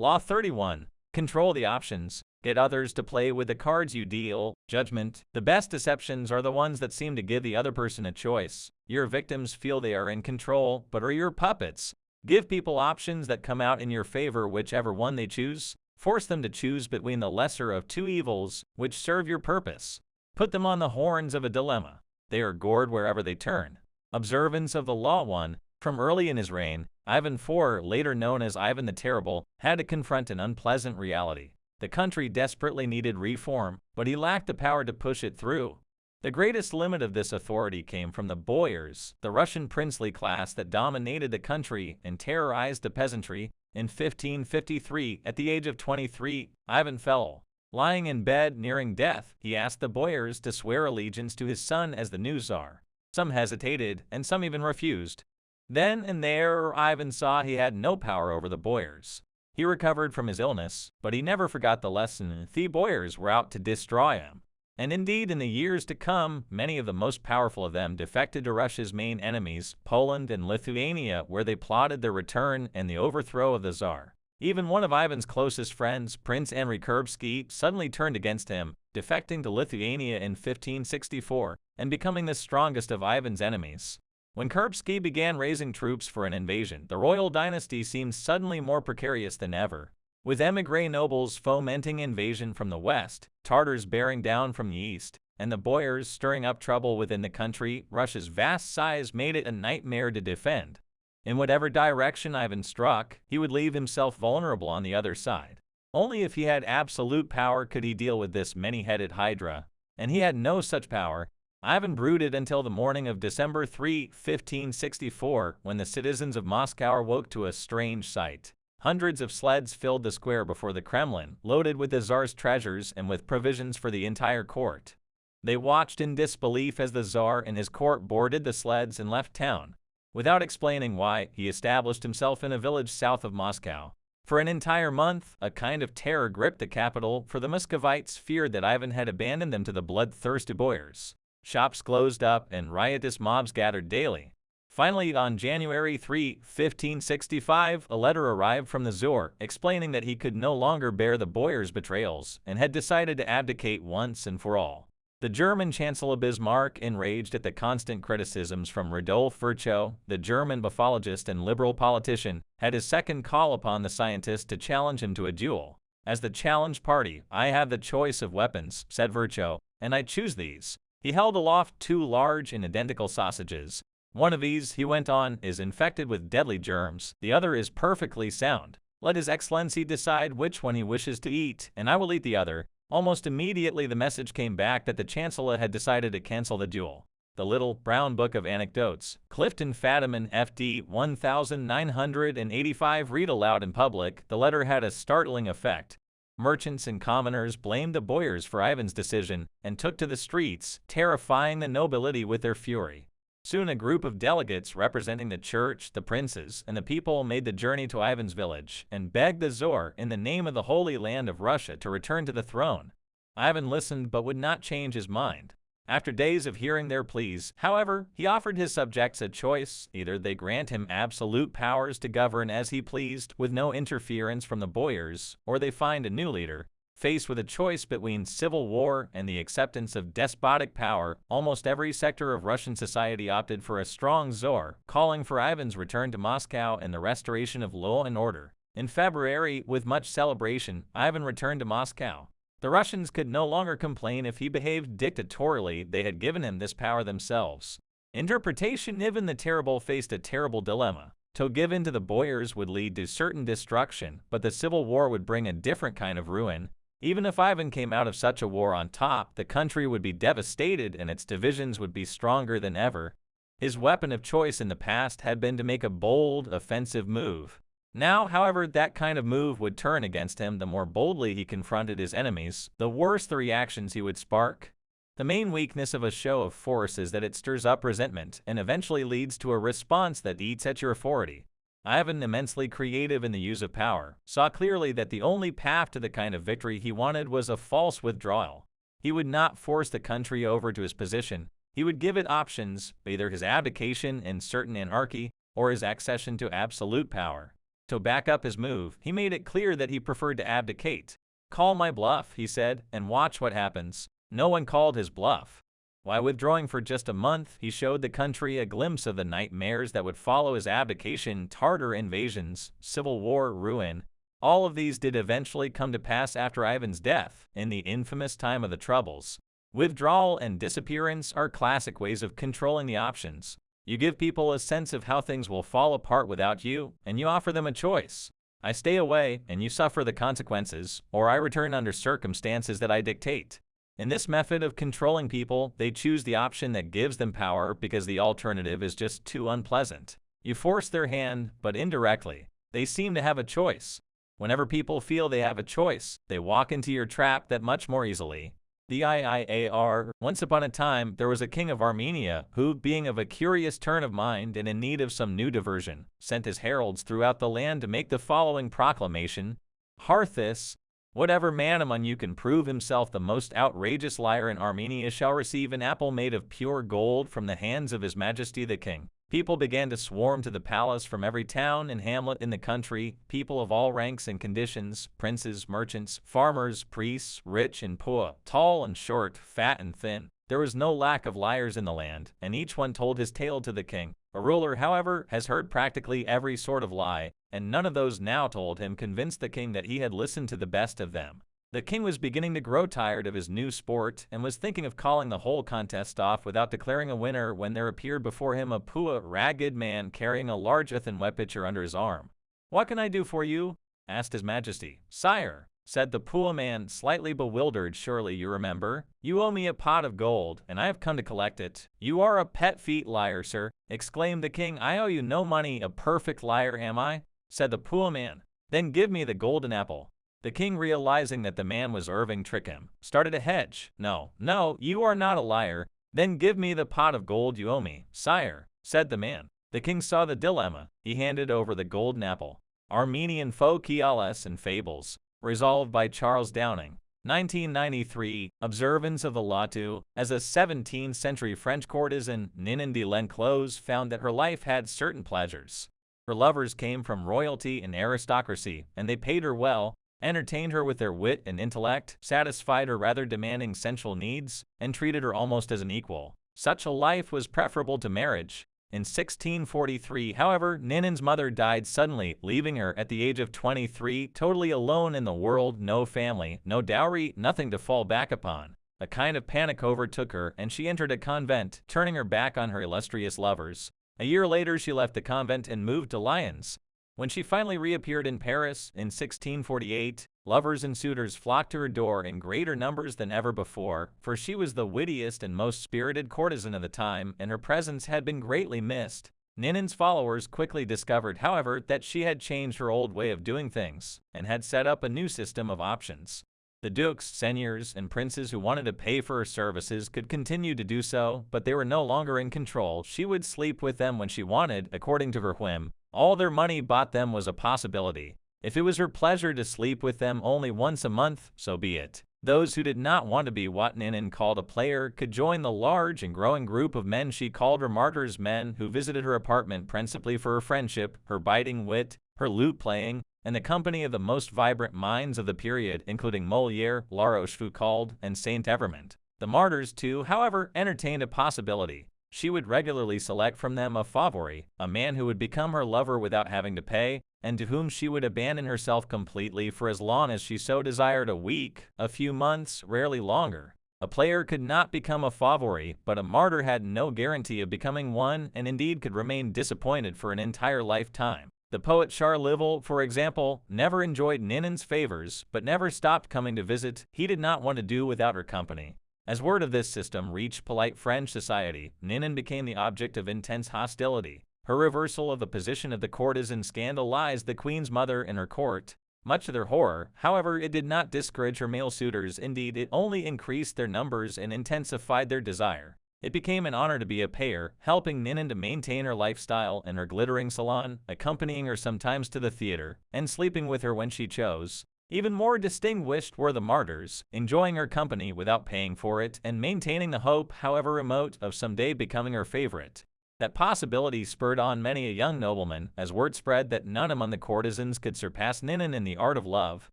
Law 31. Control the options. Get others to play with the cards you deal. Judgment. The best deceptions are the ones that seem to give the other person a choice. Your victims feel they are in control, but are your puppets. Give people options that come out in your favor, whichever one they choose. Force them to choose between the lesser of two evils, which serve your purpose. Put them on the horns of a dilemma. They are gored wherever they turn. Observance of the Law 1. From early in his reign, Ivan IV, later known as Ivan the Terrible, had to confront an unpleasant reality. The country desperately needed reform, but he lacked the power to push it through. The greatest limit of this authority came from the boyars, the Russian princely class that dominated the country and terrorized the peasantry. In 1553, at the age of 23, Ivan fell. Lying in bed nearing death, he asked the boyars to swear allegiance to his son as the new czar. Some hesitated, and some even refused. Then and there, Ivan saw he had no power over the boyars. He recovered from his illness, but he never forgot the lesson. The boyars were out to destroy him. And indeed, in the years to come, many of the most powerful of them defected to Russia's main enemies, Poland and Lithuania, where they plotted their return and the overthrow of the Tsar. Even one of Ivan's closest friends, Prince Henry Kurbsky, suddenly turned against him, defecting to Lithuania in 1564 and becoming the strongest of Ivan's enemies. When Kurbsky began raising troops for an invasion, the royal dynasty seemed suddenly more precarious than ever. With émigré nobles fomenting invasion from the west, Tartars bearing down from the east, and the boyars stirring up trouble within the country, Russia's vast size made it a nightmare to defend. In whatever direction Ivan struck, he would leave himself vulnerable on the other side. Only if he had absolute power could he deal with this many-headed hydra, and he had no such power. Ivan brooded until the morning of December 3, 1564, when the citizens of Moscow awoke to a strange sight. Hundreds of sleds filled the square before the Kremlin, loaded with the Tsar's treasures and with provisions for the entire court. They watched in disbelief as the Tsar and his court boarded the sleds and left town. Without explaining why, he established himself in a village south of Moscow. For an entire month, a kind of terror gripped the capital, for the Muscovites feared that Ivan had abandoned them to the bloodthirsty boyars. Shops closed up and riotous mobs gathered daily. Finally, on January 3, 1565, a letter arrived from the Tsar explaining that he could no longer bear the boyars' betrayals and had decided to abdicate once and for all. The German Chancellor Bismarck, enraged at the constant criticisms from Rudolf Virchow, the German pathologist and liberal politician, had his second call upon the scientist to challenge him to a duel. As the challenged party, "I have the choice of weapons," said Virchow, "and I choose these." He held aloft two large and identical sausages. "One of these," he went on, "is infected with deadly germs, the other is perfectly sound. Let His Excellency decide which one he wishes to eat, and I will eat the other." Almost immediately the message came back that the Chancellor had decided to cancel the duel. The Little Brown Book of Anecdotes, Clifton Fadiman, FD 1985. Read aloud in public. The letter had a startling effect. Merchants and commoners blamed the boyars for Ivan's decision and took to the streets, terrifying the nobility with their fury. Soon a group of delegates representing the church, the princes, and the people made the journey to Ivan's village and begged the Tsar in the name of the Holy Land of Russia to return to the throne. Ivan listened but would not change his mind. After days of hearing their pleas, however, he offered his subjects a choice. Either they grant him absolute powers to govern as he pleased with no interference from the boyars, or they find a new leader. Faced with a choice between civil war and the acceptance of despotic power, almost every sector of Russian society opted for a strong Tsar, calling for Ivan's return to Moscow and the restoration of law and order. In February, with much celebration, Ivan returned to Moscow. The Russians could no longer complain if he behaved dictatorially. They had given him this power themselves. Interpretation: Ivan the Terrible faced a terrible dilemma. To give in to the boyars would lead to certain destruction, but the civil war would bring a different kind of ruin. Even if Ivan came out of such a war on top, the country would be devastated and its divisions would be stronger than ever. His weapon of choice in the past had been to make a bold, offensive move. Now, however, that kind of move would turn against him. The more boldly he confronted his enemies, the worse the reactions he would spark. The main weakness of a show of force is that it stirs up resentment and eventually leads to a response that eats at your authority. Ivan, immensely creative in the use of power, saw clearly that the only path to the kind of victory he wanted was a false withdrawal. He would not force the country over to his position. He would give it options, either his abdication in certain anarchy or his accession to absolute power. To back up his move, he made it clear that he preferred to abdicate. "Call my bluff," he said, "and watch what happens." No one called his bluff. While withdrawing for just a month, he showed the country a glimpse of the nightmares that would follow his abdication: Tartar invasions, civil war, ruin. All of these did eventually come to pass after Ivan's death, in the infamous time of the Troubles. Withdrawal and disappearance are classic ways of controlling the options. You give people a sense of how things will fall apart without you, and you offer them a choice. I stay away, and you suffer the consequences, or I return under circumstances that I dictate. In this method of controlling people, they choose the option that gives them power because the alternative is just too unpleasant. You force their hand, but indirectly. They seem to have a choice. Whenever people feel they have a choice, they walk into your trap that much more easily. The IIAR. Once upon a time, there was a king of Armenia who, being of a curious turn of mind and in need of some new diversion, sent his heralds throughout the land to make the following proclamation: Harthis, whatever man among you can prove himself the most outrageous liar in Armenia shall receive an apple made of pure gold from the hands of His Majesty the King. People began to swarm to the palace from every town and hamlet in the country, people of all ranks and conditions, princes, merchants, farmers, priests, rich and poor, tall and short, fat and thin. There was no lack of liars in the land, and each one told his tale to the king. A ruler, however, has heard practically every sort of lie, and none of those now told him convinced the king that he had listened to the best of them. The king was beginning to grow tired of his new sport and was thinking of calling the whole contest off without declaring a winner when there appeared before him a poor, ragged man carrying a large earthenware pitcher under his arm. "What can I do for you?" asked His Majesty. "Sire," said the poor man, slightly bewildered, "surely you remember? You owe me a pot of gold, and I have come to collect it." "You are a pet-feet liar, sir," exclaimed the king. "I owe you no money. A perfect liar, am I?" said the poor man. "Then give me the golden apple." The king, realizing that the man was Irving trick him, started a hedge. "No, no, you are not a liar." "Then give me the pot of gold you owe me, sire," said the man. The king saw the dilemma. He handed over the golden apple. Armenian Folklores and Fables. Resolved by Charles Downing. 1993. Observance of the Latu. As a 17th century French courtesan, Ninon de l'Enclos found that her life had certain pleasures. Her lovers came from royalty and aristocracy, and they paid her well, entertained her with their wit and intellect, satisfied her rather demanding sensual needs, and treated her almost as an equal. Such a life was preferable to marriage. In 1643, however, Ninon's mother died suddenly, leaving her at the age of 23 totally alone in the world. No family, no dowry, nothing to fall back upon. A kind of panic overtook her, and she entered a convent, turning her back on her illustrious lovers. A year later, she left the convent and moved to Lyons. When she finally reappeared in Paris in 1648, lovers and suitors flocked to her door in greater numbers than ever before, for she was the wittiest and most spirited courtesan of the time, and her presence had been greatly missed. Ninon's followers quickly discovered, however, that she had changed her old way of doing things, and had set up a new system of options. The dukes, seigneurs, and princes who wanted to pay for her services could continue to do so, but they were no longer in control. She would sleep with them when she wanted, according to her whim. All their money bought them was a possibility. If it was her pleasure to sleep with them only once a month, so be it. Those who did not want to be what Ninon called a player could join the large and growing group of men she called her martyrs, men who visited her apartment principally for her friendship, her biting wit, her lute playing, and the company of the most vibrant minds of the period, including Molière, La Rochefoucauld, and Saint Evremond. The martyrs, too, however, entertained a possibility. She would regularly select from them a favori, a man who would become her lover without having to pay, and to whom she would abandon herself completely for as long as she so desired, a week, a few months, rarely longer. A player could not become a favori, but a martyr had no guarantee of becoming one, and indeed could remain disappointed for an entire lifetime. The poet Charleville, for example, never enjoyed Ninon's favors, but never stopped coming to visit. He did not want to do without her company. As word of this system reached polite French society, Ninon became the object of intense hostility. Her reversal of the position of the courtesan scandalized the queen's mother and her court. Much to their horror, however, it did not discourage her male suitors. Indeed, it only increased their numbers and intensified their desire. It became an honor to be a payer, helping Ninon to maintain her lifestyle in her glittering salon, accompanying her sometimes to the theater, and sleeping with her when she chose. Even more distinguished were the martyrs, enjoying her company without paying for it, and maintaining the hope, however remote, of someday becoming her favorite. That possibility spurred on many a young nobleman, as word spread that none among the courtesans could surpass Ninan in the art of love.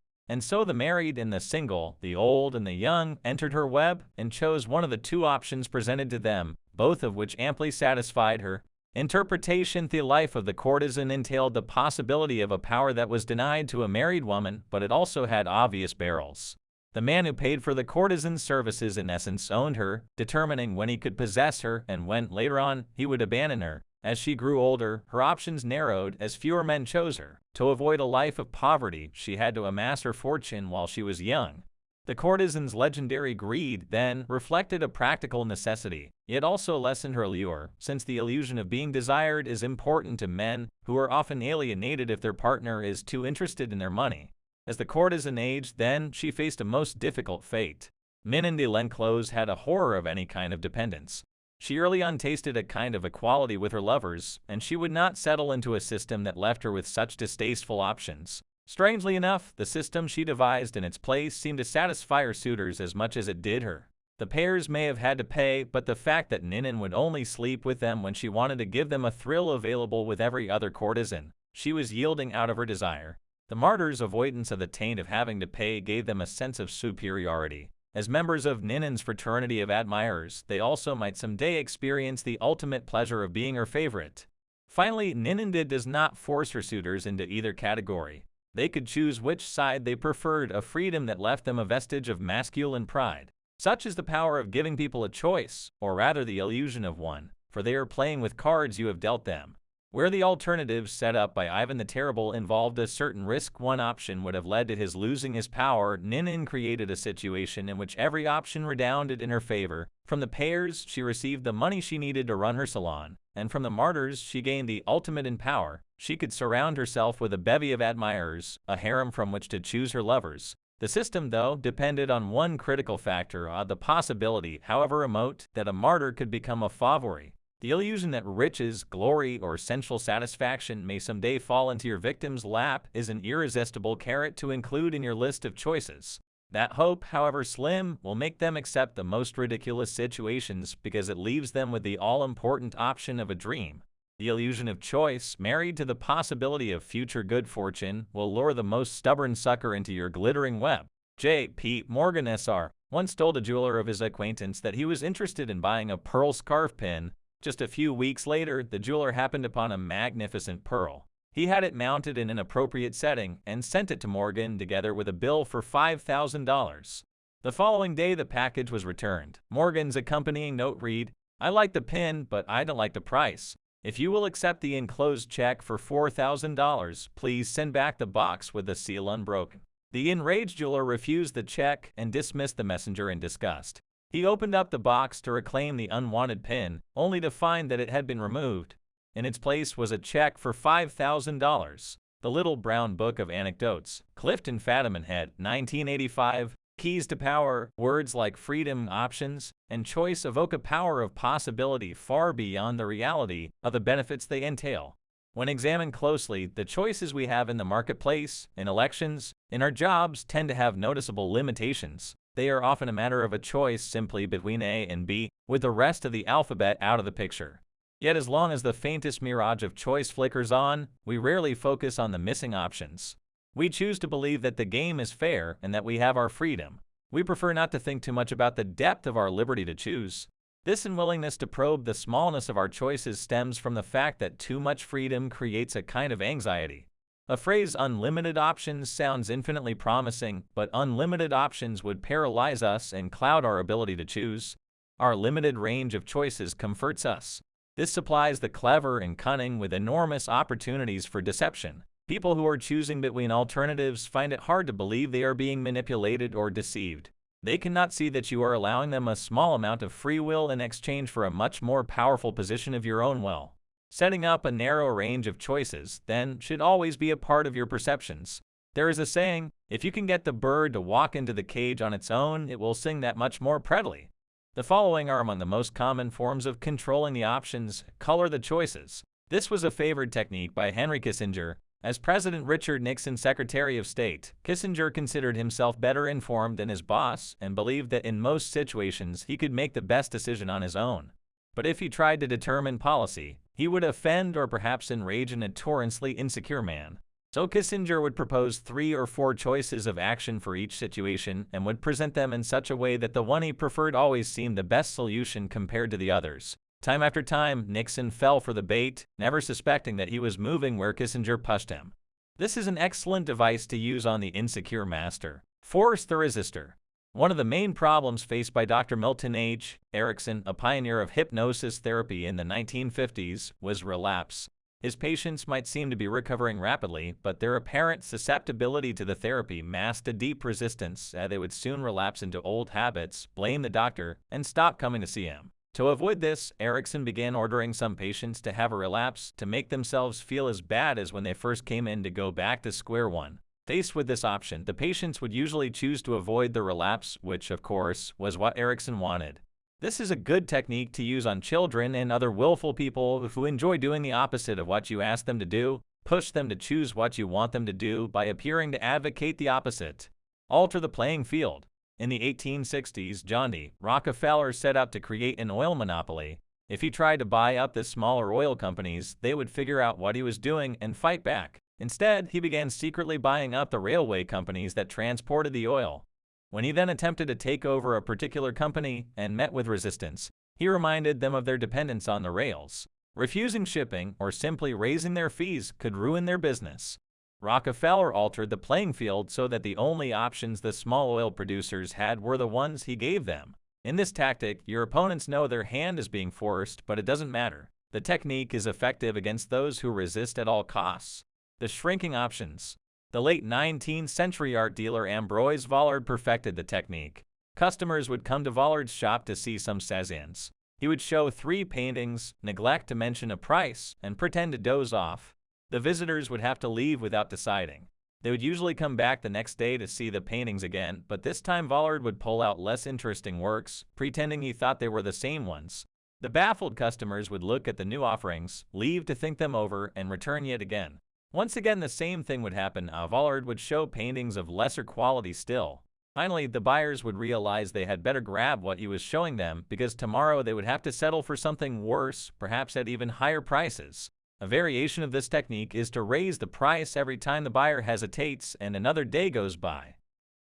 And so the married and the single, the old and the young, entered her web and chose one of the two options presented to them, both of which amply satisfied her. Interpretation: the life of the courtesan entailed the possibility of a power that was denied to a married woman, but it also had obvious perils. The man who paid for the courtesan's services in essence owned her, determining when he could possess her and when, later on, he would abandon her. As she grew older, her options narrowed as fewer men chose her. To avoid a life of poverty, she had to amass her fortune while she was young. The courtesan's legendary greed, then, reflected a practical necessity. It also lessened her allure, since the illusion of being desired is important to men, who are often alienated if their partner is too interested in their money. As the courtesan aged, then, she faced a most difficult fate. Ninan de l'Enclos had a horror of any kind of dependence. She early on tasted a kind of equality with her lovers, and she would not settle into a system that left her with such distasteful options. Strangely enough, the system she devised in its place seemed to satisfy her suitors as much as it did her. The pairs may have had to pay, but the fact that Ninan would only sleep with them when she wanted to give them a thrill available with every other courtesan, she was yielding out of her desire. The martyrs' avoidance of the taint of having to pay gave them a sense of superiority. As members of Ninan's fraternity of admirers, they also might someday experience the ultimate pleasure of being her favorite. Finally, Ninan does not force her suitors into either category. They could choose which side they preferred, a freedom that left them a vestige of masculine pride. Such is the power of giving people a choice, or rather the illusion of one, for they are playing with cards you have dealt them. Where the alternatives set up by Ivan the Terrible involved a certain risk, one option would have led to his losing his power. Ninan created a situation in which every option redounded in her favor. From the payers, she received the money she needed to run her salon, and from the martyrs, she gained the ultimate in power. She could surround herself with a bevy of admirers, a harem from which to choose her lovers. The system, though, depended on one critical factor, the possibility, however remote, that a martyr could become a favori. The illusion that riches, glory, or sensual satisfaction may someday fall into your victim's lap is an irresistible carrot to include in your list of choices. That hope, however slim, will make them accept the most ridiculous situations because it leaves them with the all-important option of a dream. The illusion of choice, married to the possibility of future good fortune, will lure the most stubborn sucker into your glittering web. J.P. Morgan S.R. once told a jeweler of his acquaintance that he was interested in buying a pearl scarf pin. Just a few weeks later, the jeweler happened upon a magnificent pearl. He had it mounted in an appropriate setting and sent it to Morgan together with a bill for $5,000. The following day, the package was returned. Morgan's accompanying note read, "I like the pin, but I don't like the price. If you will accept the enclosed check for $4,000, please send back the box with the seal unbroken." The enraged jeweler refused the check and dismissed the messenger in disgust. He opened up the box to reclaim the unwanted pin, only to find that it had been removed. In its place was a check for $5,000. The Little Brown Book of Anecdotes, Clifton Fadiman Head, 1985. Keys to power. Words like freedom, options, and choice evoke a power of possibility far beyond the reality of the benefits they entail. When examined closely, the choices we have in the marketplace, in elections, in our jobs tend to have noticeable limitations. They are often a matter of a choice simply between A and B, with the rest of the alphabet out of the picture. Yet as long as the faintest mirage of choice flickers on, we rarely focus on the missing options. We choose to believe that the game is fair and that we have our freedom. We prefer not to think too much about the depth of our liberty to choose. This unwillingness to probe the smallness of our choices stems from the fact that too much freedom creates a kind of anxiety. A phrase "unlimited options" sounds infinitely promising, but unlimited options would paralyze us and cloud our ability to choose. Our limited range of choices comforts us. This supplies the clever and cunning with enormous opportunities for deception. People who are choosing between alternatives find it hard to believe they are being manipulated or deceived. They cannot see that you are allowing them a small amount of free will in exchange for a much more powerful position of your own will. Setting up a narrow range of choices, then, should always be a part of your perceptions. There is a saying, if you can get the bird to walk into the cage on its own, it will sing that much more prettily. The following are among the most common forms of controlling the options. Color the choices. This was a favored technique by Henry Kissinger. As President Richard Nixon's Secretary of State, Kissinger considered himself better informed than his boss and believed that in most situations he could make the best decision on his own. But if he tried to determine policy, he would offend or perhaps enrage a notoriously insecure man. So Kissinger would propose 3 or 4 choices of action for each situation and would present them in such a way that the one he preferred always seemed the best solution compared to the others. Time after time, Nixon fell for the bait, never suspecting that he was moving where Kissinger pushed him. This is an excellent device to use on the insecure master. Force the resistor. One of the main problems faced by Dr. Milton H. Erickson, a pioneer of hypnosis therapy in the 1950s, was relapse. His patients might seem to be recovering rapidly, but their apparent susceptibility to the therapy masked a deep resistance, as they would soon relapse into old habits, blame the doctor, and stop coming to see him. To avoid this, Erickson began ordering some patients to have a relapse to make themselves feel as bad as when they first came in to go back to square one. Faced with this option, the patients would usually choose to avoid the relapse, which, of course, was what Erickson wanted. This is a good technique to use on children and other willful people who enjoy doing the opposite of what you ask them to do. Push them to choose what you want them to do by appearing to advocate the opposite. Alter the playing field. In the 1860s, John D. Rockefeller set out to create an oil monopoly. If he tried to buy up the smaller oil companies, they would figure out what he was doing and fight back. Instead, he began secretly buying up the railway companies that transported the oil. When he then attempted to take over a particular company and met with resistance, he reminded them of their dependence on the rails. Refusing shipping or simply raising their fees could ruin their business. Rockefeller altered the playing field so that the only options the small oil producers had were the ones he gave them. In this tactic, your opponents know their hand is being forced, but it doesn't matter. The technique is effective against those who resist at all costs. The shrinking options. The late 19th century art dealer Ambroise Vollard perfected the technique. Customers would come to Vollard's shop to see some Cézannes. He would show 3 paintings, neglect to mention a price, and pretend to doze off. The visitors would have to leave without deciding. They would usually come back the next day to see the paintings again, but this time Vollard would pull out less interesting works, pretending he thought they were the same ones. The baffled customers would look at the new offerings, leave to think them over, and return yet again. Once again, the same thing would happen. Vollard would show paintings of lesser quality still. Finally, the buyers would realize they had better grab what he was showing them, because tomorrow they would have to settle for something worse, perhaps at even higher prices. A variation of this technique is to raise the price every time the buyer hesitates and another day goes by.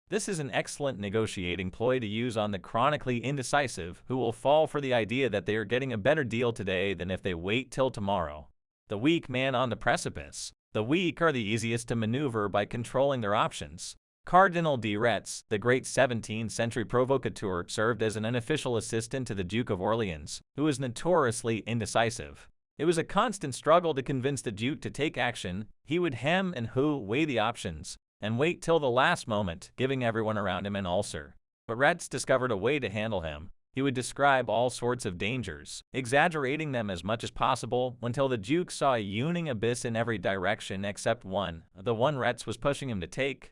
This is an excellent negotiating ploy to use on the chronically indecisive who will fall for the idea that they are getting a better deal today than if they wait till tomorrow. The weak man on the precipice. The weak are the easiest to maneuver by controlling their options. Cardinal de Retz, the great 17th century provocateur, served as an unofficial assistant to the Duke of Orleans, who was notoriously indecisive. It was a constant struggle to convince the Duke to take action. He would hem and haw, weigh the options, and wait till the last moment, giving everyone around him an ulcer. But Retz discovered a way to handle him. He would describe all sorts of dangers, exaggerating them as much as possible, until the Duke saw a yawning abyss in every direction except one, the one Retz was pushing him to take.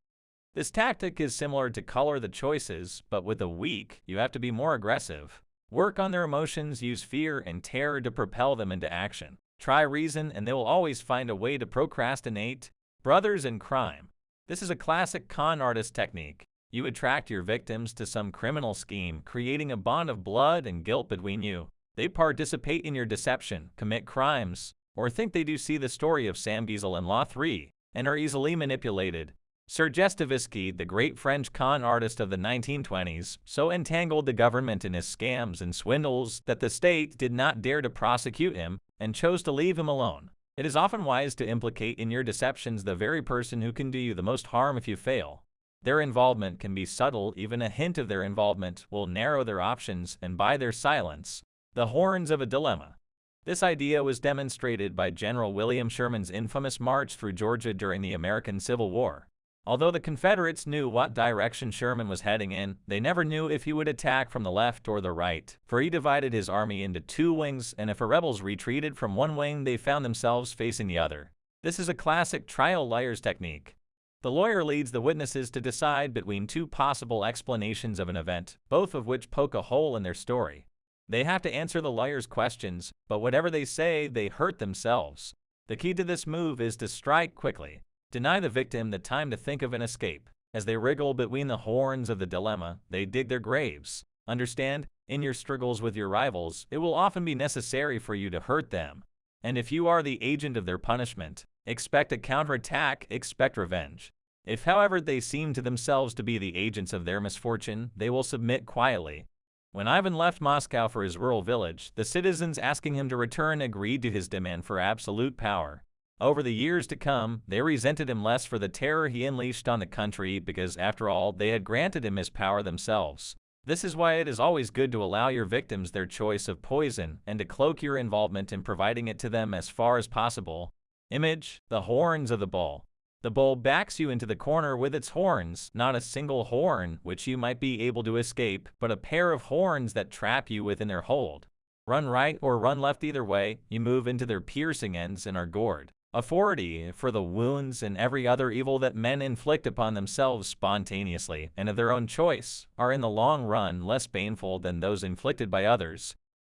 This tactic is similar to color the choices, but with the weak, you have to be more aggressive. Work on their emotions, use fear and terror to propel them into action. Try reason and they will always find a way to procrastinate. Brothers in crime. This is a classic con artist technique. You attract your victims to some criminal scheme, creating a bond of blood and guilt between you. They participate in your deception, commit crimes, or think they do see the story of Sam Giesel in Law 3, and are easily manipulated. Sir Dostoevsky, the great French con artist of the 1920s, so entangled the government in his scams and swindles that the state did not dare to prosecute him and chose to leave him alone. It is often wise to implicate in your deceptions the very person who can do you the most harm if you fail. Their involvement can be subtle. Even a hint of their involvement will narrow their options, and by their silence, the horns of a dilemma. This idea was demonstrated by General William Sherman's infamous march through Georgia during the American Civil War. Although the Confederates knew what direction Sherman was heading in, they never knew if he would attack from the left or the right, for he divided his army into 2 wings, and if the rebels retreated from one wing, they found themselves facing the other. This is a classic trial lawyer's technique. The lawyer leads the witnesses to decide between 2 possible explanations of an event, both of which poke a hole in their story. They have to answer the lawyer's questions, but whatever they say, they hurt themselves. The key to this move is to strike quickly. Deny the victim the time to think of an escape. As they wriggle between the horns of the dilemma, they dig their graves. Understand, in your struggles with your rivals, it will often be necessary for you to hurt them. And if you are the agent of their punishment, expect a counterattack, expect revenge. If, however, they seem to themselves to be the agents of their misfortune, they will submit quietly. When Ivan left Moscow for his rural village, the citizens asking him to return agreed to his demand for absolute power. Over the years to come, they resented him less for the terror he unleashed on the country because, after all, they had granted him his power themselves. This is why it is always good to allow your victims their choice of poison and to cloak your involvement in providing it to them as far as possible. Image: the horns of the bull. The bull backs you into the corner with its horns, not a single horn which you might be able to escape, but a pair of horns that trap you within their hold. Run right or run left, either way, you move into their piercing ends and are gored. Authority for the wounds and every other evil that men inflict upon themselves spontaneously and of their own choice are in the long run less painful than those inflicted by others.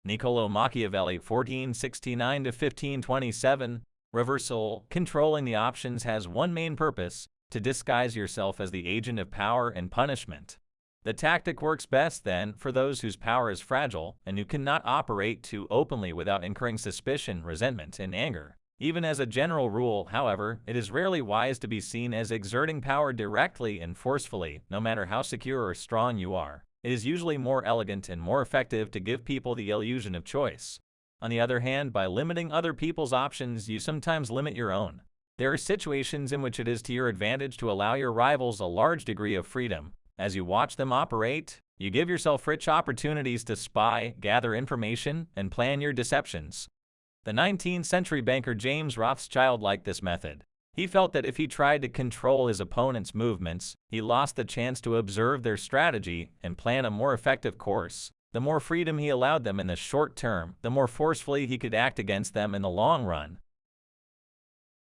Niccolò Machiavelli, 1469–1527. Reversal: controlling the options has one main purpose: to disguise yourself as the agent of power and punishment. The tactic works best, then, for those whose power is fragile and who cannot operate too openly without incurring suspicion, resentment, and anger. Even as a general rule, however, it is rarely wise to be seen as exerting power directly and forcefully, no matter how secure or strong you are. It is usually more elegant and more effective to give people the illusion of choice. On the other hand, by limiting other people's options, you sometimes limit your own. There are situations in which it is to your advantage to allow your rivals a large degree of freedom. As you watch them operate, you give yourself rich opportunities to spy, gather information, and plan your deceptions. The 19th century banker James Rothschild liked this method. He felt that if he tried to control his opponent's movements, he lost the chance to observe their strategy and plan a more effective course. The more freedom he allowed them in the short term, the more forcefully he could act against them in the long run.